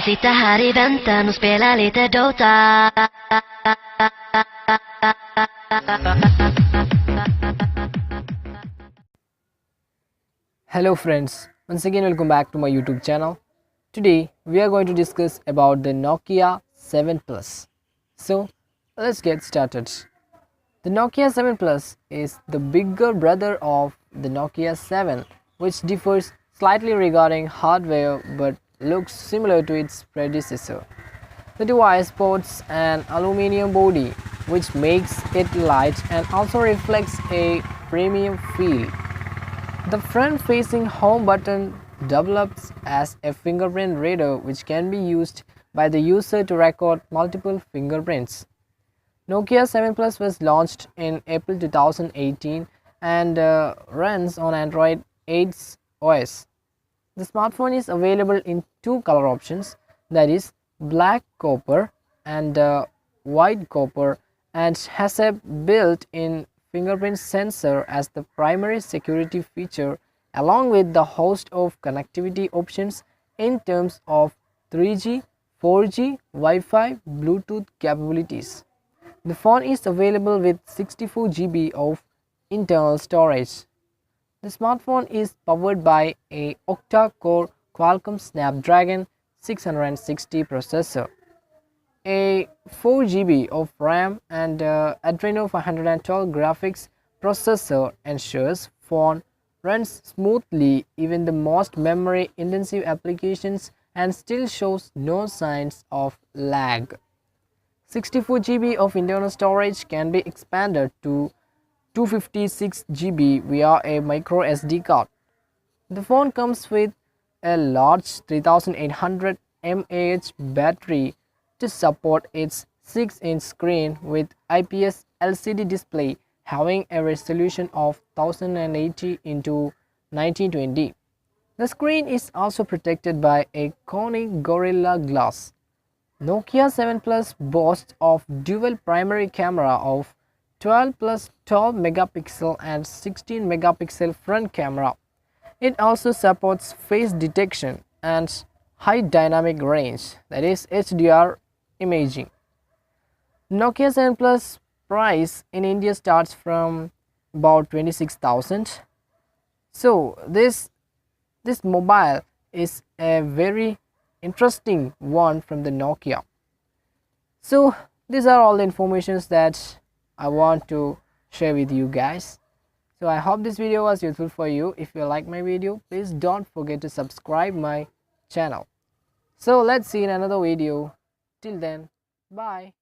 visita hari väntan och spela lite Dota. Hello friends, once again welcome back to my YouTube channel. Today we are going to discuss about the Nokia 7 Plus. So let's get started. The Nokia 7 Plus is the bigger brother of the Nokia 7, which differs slightly regarding hardware but looks similar to its predecessor. The device sports an aluminum body which makes it light and also reflects a premium feel. The front-facing home button develops as a fingerprint reader which can be used by the user to record multiple fingerprints. Nokia 7 Plus was launched in April 2018 and runs on Android 8 OS. The smartphone is available in two color options, that is black copper and white copper, and has a built-in fingerprint sensor as the primary security feature, along with the host of connectivity options in terms of 3G, 4G, Wi-Fi, Bluetooth capabilities. The phone is available with 64 GB of internal storage. The smartphone is powered by a octa-core Qualcomm Snapdragon 660 processor, a 4 GB of RAM and Adreno 512 graphics processor ensures phone runs smoothly even the most memory intensive applications and still shows no signs of lag. 64 GB of internal storage can be expanded to 256 GB via a micro SD card. The phone comes with a large 3800 mAh battery to support its 6-inch screen with IPS LCD display having a resolution of 1080 into 1920. The screen is also protected by a Corning Gorilla Glass. Nokia 7 Plus boasts of dual primary camera of 12 plus 12 megapixel and 16 megapixel front camera. It also supports face detection and high dynamic range, that is HDR imaging. Nokia 7 Plus price in India starts from about 26,000. So this mobile is a very interesting one from the Nokia. So these are all the informations that I want to share with you guys. So I hope this video was useful for you. If you like my video, please don't forget to subscribe my channel. So let's see in another video. Till then, bye.